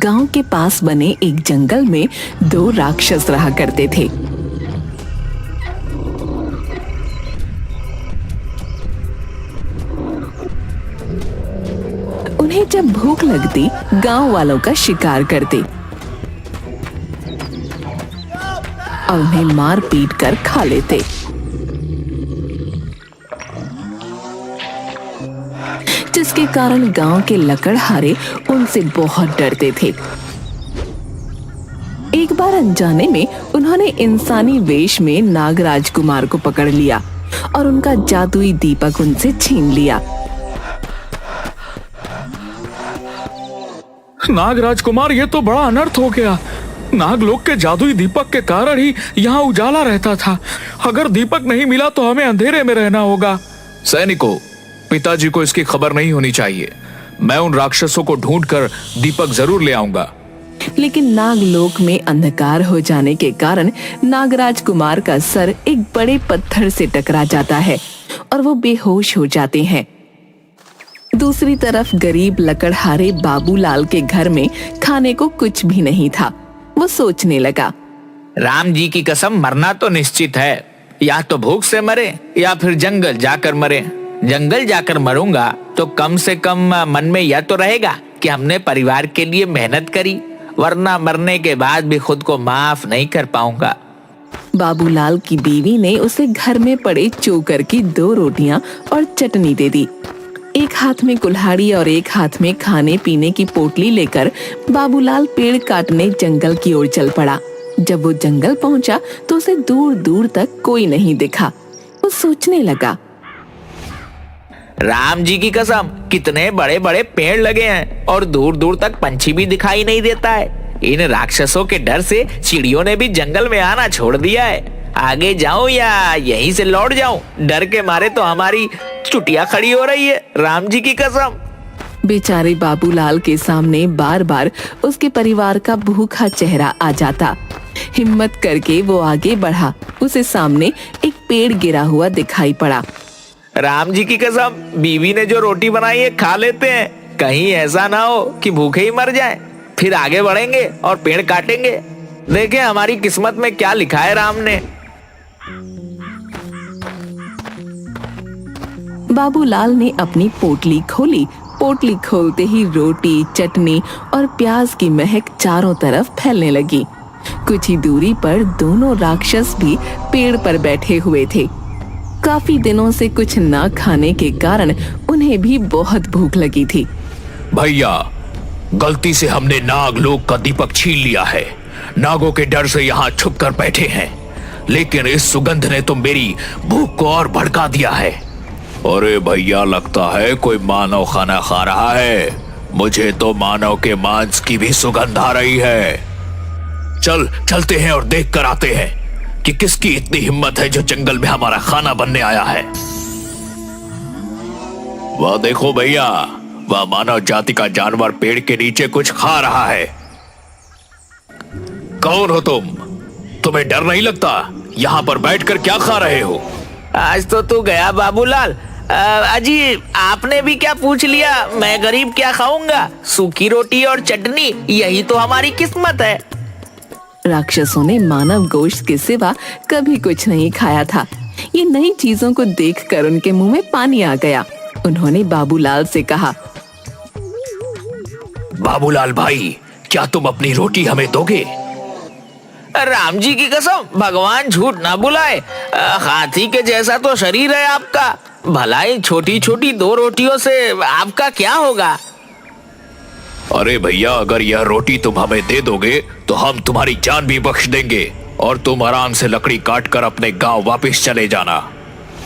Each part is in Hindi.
गांव के पास बने एक जंगल में दो राक्षस रहा करते थे। उन्हें जब भूख लगती गांव वालों का शिकार करते और उन्हें मार पीट कर खा लेते। जिसके कारण गांव के लकड़हारे उनसे बहुत डरते थे। एक बार अनजाने में उन्होंने इंसानी वेश में नागराज कुमार को पकड़ लिया और उनका जादुई दीपक उनसे छीन लिया। नागराज कुमार, ये तो बड़ा अनर्थ हो गया। नागलोक के जादुई दीपक के कारण ही यहाँ उजाला रहता था। अगर दीपक नहीं मिला तो हमें अंधेरे में रहना होगा। सैनिकों, पिताजी को इसकी खबर नहीं होनी चाहिए। मैं उन राक्षसों को ढूंढकर दीपक जरूर ले आऊंगा। लेकिन नागलोक में अंधकार हो जाने के कारण नागराज कुमार का सर एक बड़े पत्थर से टकरा जाता है और वो बेहोश हो जाते हैं। दूसरी तरफ गरीब लकड़हारे बाबूलाल के घर में खाने को कुछ भी नहीं था। वो सोचने लगा, राम जी की कसम, मरना तो निश्चित है। या तो भूख से मरे या फिर जंगल जाकर मरे। जंगल जाकर मरूंगा तो कम से कम मन में यह तो रहेगा कि हमने परिवार के लिए मेहनत करी, वरना मरने के बाद भी खुद को माफ नहीं कर पाऊंगा। बाबूलाल की बीवी ने उसे घर में पड़े चोकर की 2 रोटियां और चटनी दे दी। एक हाथ में कुल्हाड़ी और एक हाथ में खाने पीने की पोटली लेकर बाबूलाल पेड़ काटने जंगल की ओर चल पड़ा। जब वो जंगल पहुंचा तो उसे दूर दूर तक कोई नहीं दिखा। वो सोचने लगा, राम जी की कसम, कितने बड़े बड़े पेड़ लगे हैं और दूर दूर तक पंछी भी दिखाई नहीं देता है। इन राक्षसों के डर से चिड़ियों ने भी जंगल में आना छोड़ दिया है। आगे जाऊं या यहीं से लौट जाऊं? डर के मारे तो हमारी चुटिया खड़ी हो रही है। राम जी की कसम। बेचारे बाबूलाल के सामने बार बार उसके परिवार का भूखा चेहरा आ जाता। हिम्मत करके वो आगे बढ़ा। उसे सामने एक पेड़ गिरा हुआ दिखाई पड़ा। राम जी की कसम, बीवी ने जो रोटी बनाई है खा लेते हैं। कहीं ऐसा ना हो कि भूखे ही मर जाएं। फिर आगे बढ़ेंगे और पेड़ काटेंगे। देखें हमारी किस्मत में क्या लिखा है राम ने। बाबूलाल ने अपनी पोटली खोली। पोटली खोलते ही रोटी, चटनी और प्याज की महक चारों तरफ फैलने लगी। कुछ ही दूरी पर दोनों राक्षस भी पेड़ पर बैठे हुए थे। काफी दिनों से कुछ ना खाने के कारण उन्हें भी बहुत भूख लगी थी। भैया, गलती से हमने नागलोक का दीपक छीन लिया है। नागों के डर से यहाँ छुप कर बैठे हैं, लेकिन इस सुगंध ने तो मेरी भूख को और भड़का दिया है। अरे भैया, लगता है कोई मानव खाना खा रहा है। मुझे तो मानव के मांस की भी सुगंध आ रही है। चलते हैं और देख कर आते हैं कि किसकी इतनी हिम्मत है जो जंगल में हमारा खाना बनने आया है। वह देखो भैया, वह मानव जाति का जानवर पेड़ के नीचे कुछ खा रहा है। कौन हो तुम? तुम्हें डर नहीं लगता? यहाँ पर बैठकर क्या खा रहे हो? आज तो तू गया बाबूलाल। अजी, आपने भी क्या पूछ लिया? मैं गरीब क्या खाऊंगा? सूखी रोटी और चटनी, यही तो हमारी किस्मत है। राक्षसों ने मानव गोश्त के सिवा कभी कुछ नहीं खाया था। ये नई चीजों को देखकर उनके मुंह में पानी आ गया। उन्होंने बाबूलाल से कहा, बाबूलाल भाई, क्या तुम अपनी रोटी हमें दोगे? राम जी की कसम, भगवान झूठ ना बुलाए। हाथी के जैसा तो शरीर है आपका। भलाई छोटी छोटी 2 रोटियों से आपका क्या होगा? अरे भैया, अगर यह रोटी तुम हमें दे दोगे तो हम तुम्हारी जान भी बख्श देंगे और तुम आराम से लकड़ी काट कर अपने गांव वापस चले जाना।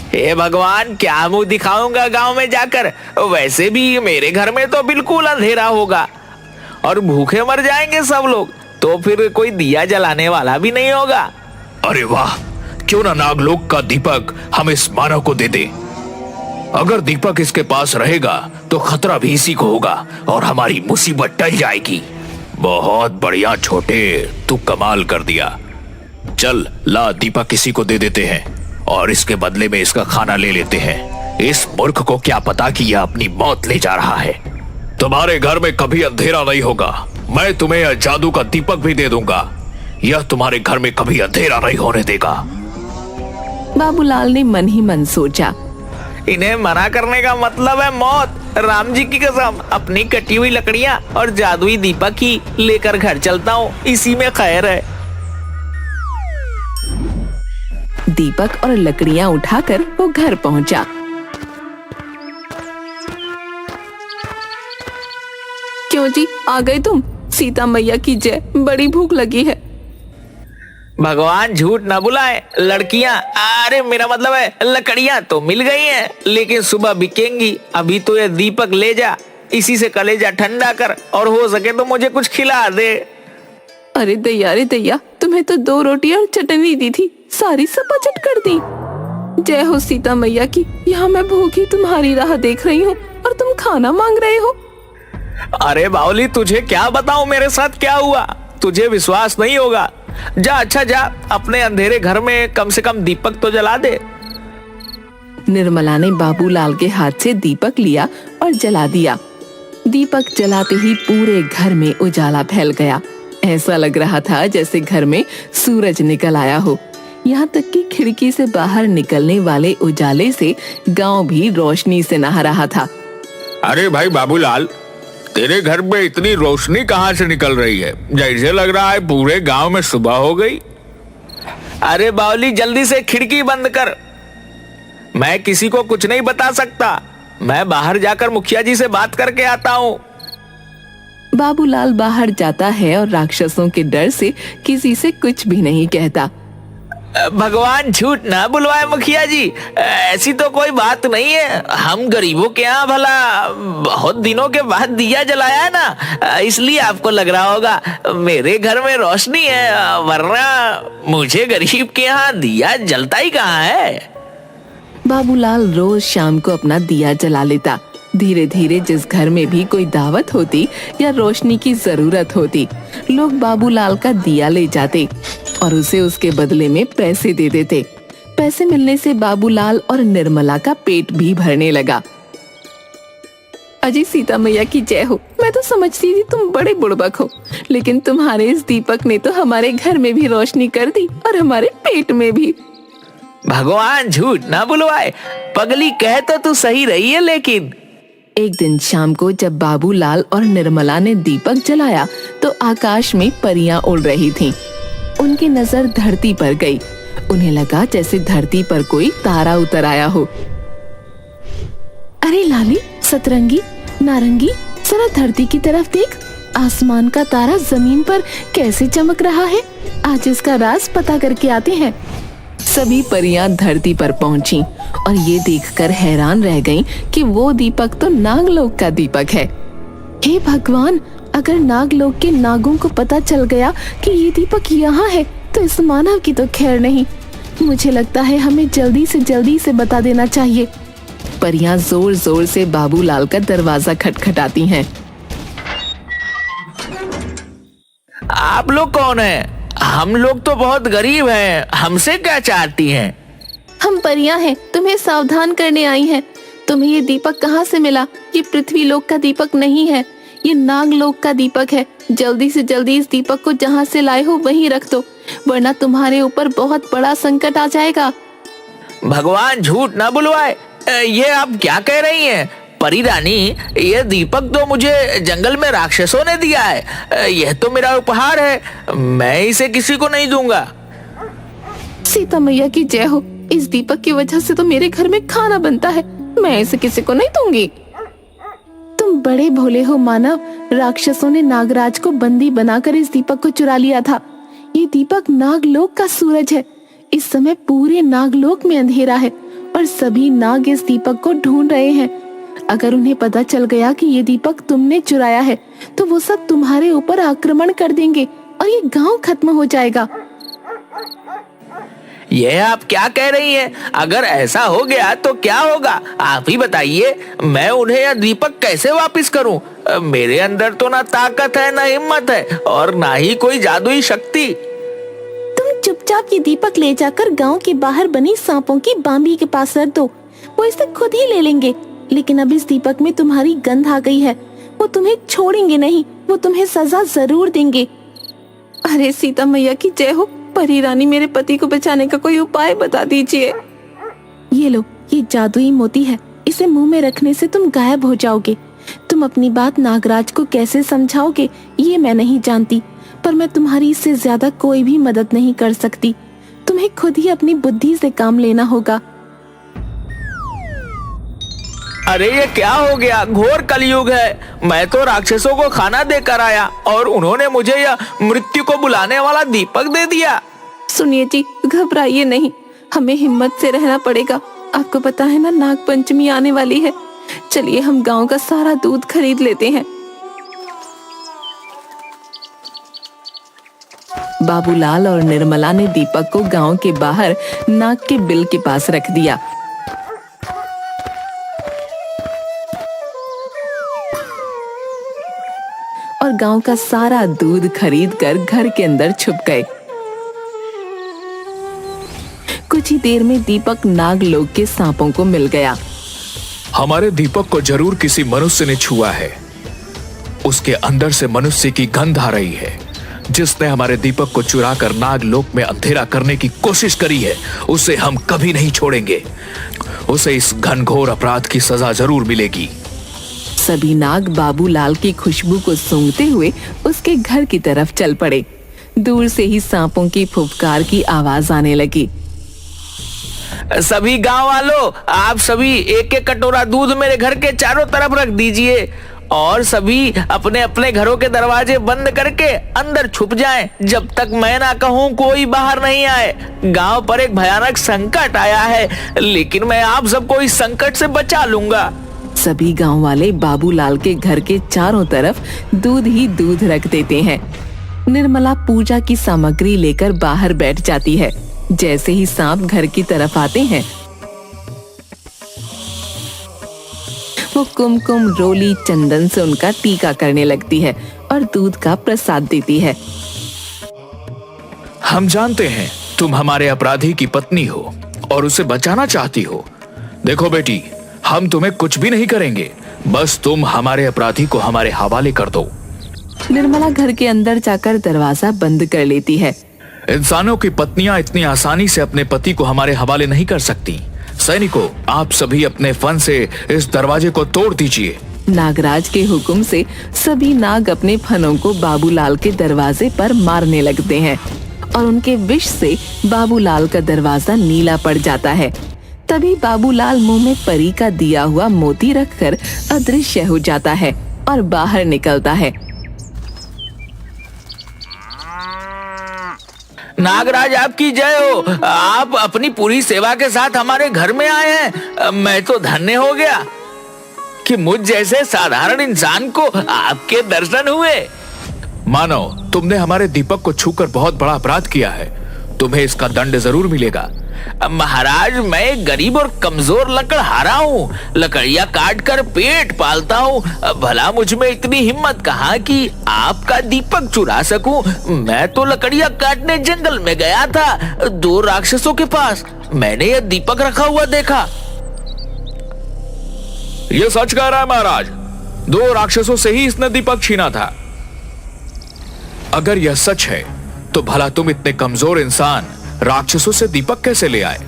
हे भगवान, क्या मुंह दिखाऊंगा गांव में जाकर? वैसे भी मेरे घर में तो बिल्कुल अंधेरा होगा और भूखे मर जाएंगे सब लोग। तो फिर कोई दिया जलाने वाला भी नहीं होगा। अरे वाह, क्यों ना नागलोक का दीपक हम इस मानव को दे दे। अगर दीपक इसके पास रहेगा तो खतरा भी इसी को होगा और हमारी मुसीबत टल जाएगी। बहुत बढ़िया छोटे, तू कमाल कर दिया। चल ला, दीपक किसी को दे देते हैं और इसके बदले में इसका खाना ले लेते हैं। इस मूर्ख को क्या पता कि यह अपनी मौत ले जा रहा है। तुम्हारे घर में कभी अंधेरा नहीं होगा, मैं तुम्हें यह जादू का दीपक भी दे दूंगा। यह तुम्हारे घर में कभी अंधेरा नहीं होने देगा। बाबूलाल ने मन ही मन सोचा, इन्हें मना करने का मतलब है मौत। राम जी की कसम, अपनी कटी हुई लकड़ियां और जादुई दीपक ही लेकर घर चलता हूँ, इसी में खैर है। दीपक और लकड़ियां उठाकर वो घर पहुंचा। क्यों जी, आ गए तुम? सीता मैया की जय, बड़ी भूख लगी है। भगवान झूठ न बुलाए, लड़कियां, अरे मेरा मतलब है लकड़ियां तो मिल गई हैं, लेकिन सुबह बिकेंगी। अभी तो ये दीपक ले जा, इसी से कलेजा ठंडा कर, और हो सके तो मुझे कुछ खिला दे। अरे दैया, तुम्हें तो 2 रोटी और चटनी दी थी, सारी सपाचट कर दी। जय हो सीता मैया की। यहाँ मैं भूखी तुम्हारी राह देख रही हूँ और तुम खाना मांग रहे हो। अरे बावली, तुझे क्या बताऊं मेरे साथ क्या हुआ, तुझे विश्वास नहीं होगा। जा, अच्छा जा, अपने अंधेरे घर में कम से कम दीपक तो जला दे। निर्मला ने बाबूलाल के हाथ से दीपक लिया और जला दिया। दीपक जलाते ही पूरे घर में उजाला फैल गया। ऐसा लग रहा था जैसे घर में सूरज निकल आया हो। यहाँ तक कि खिड़की से बाहर निकलने वाले उजाले से गांव भी रोशनी से नहा रहा था। अरे भाई बाबूलाल, तेरे घर में इतनी रोशनी कहाँ से निकल रही है? जैसे लग रहा है पूरे गांव में सुबह हो गई। अरे बावली, जल्दी से खिड़की बंद कर। मैं किसी को कुछ नहीं बता सकता, मैं बाहर जाकर मुखिया जी से बात करके आता हूँ। बाबूलाल बाहर जाता है और राक्षसों के डर से किसी से कुछ भी नहीं कहता। भगवान झूठ ना बुलवाए मुखिया जी, ऐसी तो कोई बात नहीं है। हम गरीबों के यहाँ भला बहुत दिनों के बाद दिया जलाया है ना, इसलिए आपको लग रहा होगा मेरे घर में रोशनी है, वरना मुझे गरीब के यहाँ दिया जलता ही कहाँ है। बाबूलाल रोज शाम को अपना दिया जला लेता। धीरे धीरे जिस घर में भी कोई दावत होती या रोशनी की जरूरत होती, लोग बाबूलाल का दिया ले जाते और उसे उसके बदले में पैसे दे देते। पैसे मिलने से बाबूलाल और निर्मला का पेट भी भरने लगा। अजी सीता मैया की जय हो। मैं तो समझती थी तुम बड़े बुड़बक हो, लेकिन तुम्हारे इस दीपक ने तो हमारे घर में भी रोशनी कर दी और हमारे पेट में भी। भगवान झूठ ना बुलवाए, पगली कह तो तू सही रही है। लेकिन एक दिन शाम को जब बाबूलाल और निर्मला ने दीपक जलाया तो आकाश में परियां उड़ रही थीं। उनकी नजर धरती पर गई। उन्हें लगा जैसे धरती पर कोई तारा उतर आया हो। अरे लाली, सतरंगी, नारंगी, जरा धरती की तरफ देख। आसमान का तारा जमीन पर कैसे चमक रहा है। आज इसका राज पता करके आते हैं। सभी परियां धरती पर पहुंची और ये देखकर हैरान रह गईं कि वो दीपक तो नागलोक का दीपक है। हे भगवान, अगर नागलोक के नागों को पता चल गया कि ये दीपक यहाँ है तो इस मानव की तो खैर नहीं। मुझे लगता है हमें जल्दी से बता देना चाहिए। परियां जोर जोर से बाबूलाल का दरवाजा खटखटाती हैं। आप लोग कौन हैं? हम लोग तो बहुत गरीब हैं, हमसे क्या चाहती हैं? हम परियां हैं, तुम्हें सावधान करने आई हैं। तुम्हें ये दीपक कहाँ से मिला? ये पृथ्वी लोक का दीपक नहीं है, ये नागलोक का दीपक है। जल्दी से जल्दी इस दीपक को जहाँ से लाए हो वहीं रख दो, वरना तुम्हारे ऊपर बहुत बड़ा संकट आ जाएगा। भगवान झूठ ना बुलवाए, ये आप क्या कह रही हैं? परी रानी, ये दीपक तो मुझे जंगल में राक्षसों ने दिया है। यह तो मेरा उपहार है, मैं इसे किसी को नहीं दूंगा। सीता मैया की जय हो। इस दीपक की वजह से तो मेरे घर में खाना बनता है, मैं इसे किसी को नहीं दूंगी। तुम बड़े भोले हो मानव। राक्षसों ने नागराज को बंदी बनाकर इस दीपक को चुरा लिया था। ये दीपक नागलोक का सूरज है। इस समय पूरे नागलोक में अंधेरा है और सभी नाग इस दीपक को ढूंढ रहे हैं। अगर उन्हें पता चल गया कि ये दीपक तुमने चुराया है तो वो सब तुम्हारे ऊपर आक्रमण कर देंगे और ये गांव खत्म हो जाएगा। यह आप क्या कह रही हैं? अगर ऐसा हो गया तो क्या होगा, आप ही बताइए। मैं उन्हें यह दीपक कैसे वापस करूं? मेरे अंदर तो ना ताकत है, ना हिम्मत है और ना ही कोई जादुई शक्ति। तुम चुपचाप ये दीपक ले जाकर गांव के बाहर बनी सांपों की बांबी के पास रख दो, वो इसे खुद ही ले लेंगे। लेकिन अब इस दीपक में तुम्हारी गंध आ गई है, वो तुम्हें छोड़ेंगे नहीं। वो तुम्हें सजा जरूर देंगे। अरे सीता मैया की जय हो। परी रानी, मेरे पति को बचाने का कोई उपाय बता दीजिए। ये लो, ये जादुई मोती है, इसे मुंह में रखने से तुम गायब हो जाओगे। तुम अपनी बात नागराज को कैसे समझाओगे ये मैं नहीं जानती, पर मैं तुम्हारी इससे ज्यादा कोई भी मदद नहीं कर सकती। तुम्हें खुद ही अपनी बुद्धि से काम लेना होगा। अरे ये क्या हो गया? घोर कलयुग है। मैं तो राक्षसों को खाना देकर आया और उन्होंने मुझे यह मृत्यु को बुलाने वाला दीपक दे दिया। सुनिए जी, घबराइए नहीं, हमें हिम्मत से रहना पड़ेगा। आपको पता है ना, नाग पंचमी आने वाली है। चलिए हम गांव का सारा दूध खरीद लेते हैं। बाबूलाल और निर्मला ने दीपक को गांव के बाहर नाग के बिल के पास रख दिया। और गांव का सारा दूध खरीदकर घर के अंदर छुप गए। कुछ ही देर में दीपक नागलोक के सांपों को मिल गया। हमारे दीपक को जरूर किसी मनुष्य ने छुआ है। उसके अंदर से मनुष्य की गंध आ रही है। जिसने हमारे दीपक को चुरा कर नागलोक में अंधेरा करने की कोशिश करी है, उसे हम कभी नहीं छोड़ेंगे। उसे इस घनघोर अपराध की सजा जरूर मिलेगी। सभी नाग बाबूलाल की खुशबू को सूंघते हुए उसके घर की तरफ चल पड़े। दूर से ही सांपों की फुफकार की आवाज आने लगी। सभी गांव वालों, आप सभी एक एक कटोरा दूध मेरे घर के चारों तरफ रख दीजिए और सभी अपने अपने घरों के दरवाजे बंद करके अंदर छुप जाएं, जब तक मैं ना कहूं कोई बाहर नहीं आए। गांव पर एक भयानक संकट आया है, लेकिन मैं आप सबको इस संकट से बचा लूंगा। सभी गांव वाले बाबूलाल के घर के चारों तरफ दूध ही दूध रख देते हैं। निर्मला पूजा की सामग्री लेकर बाहर बैठ जाती है। जैसे ही सांप घर की तरफ आते हैं, वो कुमकुम, रोली, चंदन से उनका टीका करने लगती है और दूध का प्रसाद देती है। हम जानते हैं तुम हमारे अपराधी की पत्नी हो और उसे बचाना चाहती हो। देखो बेटी, हम तुम्हें कुछ भी नहीं करेंगे, बस तुम हमारे अपराधी को हमारे हवाले कर दो। निर्मला घर के अंदर जाकर दरवाजा बंद कर लेती है। इंसानों की पत्नियां इतनी आसानी से अपने पति को हमारे हवाले नहीं कर सकती। सैनिकों, आप सभी अपने फन से इस दरवाजे को तोड़ दीजिए। नागराज के हुक्म से सभी नाग अपने फनों को बाबूलाल के दरवाजे पर मारने लगते हैं और उनके विष से बाबूलाल का दरवाजा नीला पड़ जाता है। तभी बाबूलाल मुंह में परी का दिया हुआ मोती रखकर अदृश्य हो जाता है और बाहर निकलता है। नागराज आपकी जय हो। आप अपनी पूरी सेवा के साथ हमारे घर में आए हैं। मैं तो धन्य हो गया कि मुझ जैसे साधारण इंसान को आपके दर्शन हुए। मानो तुमने हमारे दीपक को छूकर बहुत बड़ा अपराध किया है। तुम्हें इसका दंड जरूर मिलेगा। महाराज, मैं गरीब और कमजोर लकड़हारा हूँ। लकड़ियाँ काट कर पेट पालता हूँ। भला मुझ में इतनी हिम्मत कहाँ कि आपका दीपक चुरा सकूं। मैं तो लकड़ियाँ काटने जंगल में गया था, 2 राक्षसों के पास। मैंने यह दीपक रखा हुआ देखा। ये सच कह रहा है महाराज। 2 राक्षसों से ही इसने दीपक छीना था। अगर यह सच है तो भला तुम इतने कमजोर इंसान राक्षसों से दीपक कैसे ले आए?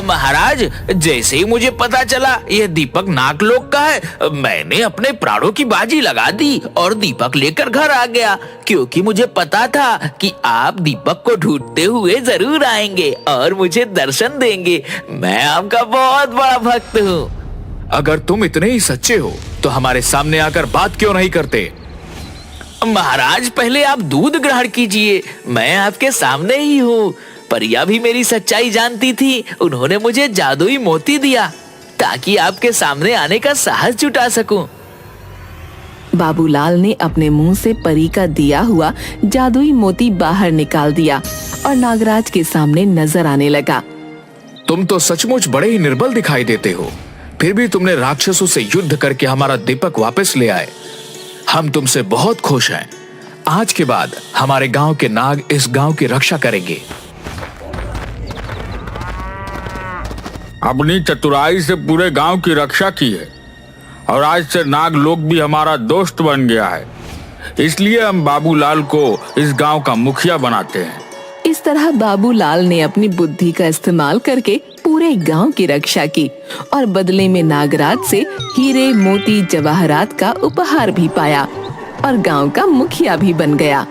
महाराज, जैसे ही मुझे पता चला यह दीपक नागलोक का है, मैंने अपने प्राणों की बाजी लगा दी और दीपक लेकर घर आ गया, क्योंकि मुझे पता था कि आप दीपक को ढूंढते हुए जरूर आएंगे और मुझे दर्शन देंगे। मैं आपका बहुत बड़ा भक्त हूँ। अगर तुम इतने ही सच्चे हो तो हमारे सामने आकर बात क्यों नहीं करते? महाराज, पहले आप दूध ग्रहण कीजिए। मैं आपके सामने ही हूँ। परिया भी मेरी सच्चाई जानती थी। उन्होंने मुझे जादुई मोती दिया ताकि आपके सामने आने का साहस जुटा सकूं। बाबूलाल ने अपने मुंह से परी का दिया हुआ जादुई मोती बाहर निकाल दिया और नागराज के सामने नजर आने लगा। तुम तो सचमुच बड़े ही निर्बल दिखाई देते हो। फिर भी तुमने राक्षसों से युद्ध करके हमारा दीपक वापस ले आए। हम तुमसे बहुत खुश हैं। आज के बाद हमारे गांव के नाग इस गांव की रक्षा करेंगे। अपनी चतुराई से पूरे गांव की रक्षा की है और आज से नाग लोग भी हमारा दोस्त बन गया है। इसलिए हम बाबूलाल को इस गांव का मुखिया बनाते हैं। इस तरह बाबूलाल ने अपनी बुद्धि का इस्तेमाल करके पूरे गांव की रक्षा की और बदले में नागराज से हीरे मोती जवाहरात का उपहार भी पाया और गांव का मुखिया भी बन गया।